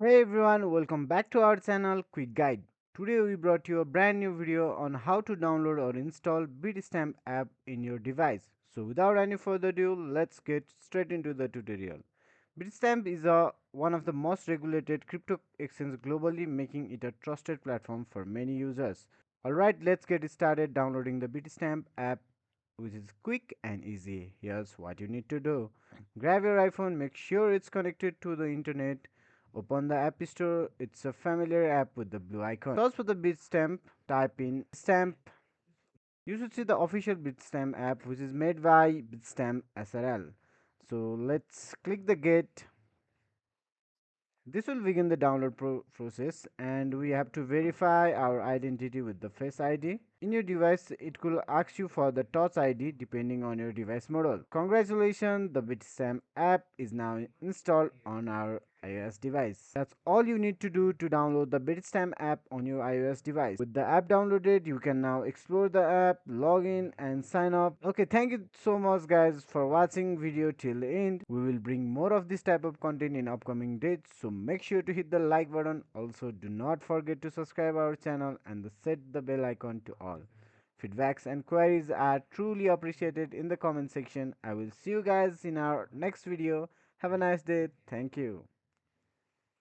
Hey everyone, welcome back to our channel Quick Guide. Today we brought you a brand new video on how to download or install Bitstamp app in your device. So without any further ado, let's get straight into the tutorial. Bitstamp is one of the most regulated crypto exchanges globally, making it a trusted platform for many users. Alright, let's get started downloading the Bitstamp app, which is quick and easy. Here's what you need to do. Grab your iPhone, make sure it's connected to the internet. Open the App Store. It's a familiar app with the blue icon. Search for the Bitstamp. Type in Stamp. You should see the official Bitstamp app, which is made by Bitstamp SRL. So let's click the get. This will begin the download process, and we have to verify our identity with the Face ID. In your device, it could ask you for the Touch ID depending on your device model. Congratulations, the Bitstamp app is now installed on our iOS device. That's all you need to do to download the Bitstamp app on your iOS device. With the app downloaded, you can now explore the app, log in and sign up. Okay, thank you so much guys for watching video till the end. We will bring more of this type of content in upcoming days, so make sure to hit the like button. Also, do not forget to subscribe our channel and set the bell icon to all. Feedbacks and queries are truly appreciated in the comment section. I will see you guys in our next video. Have a nice day. Thank you.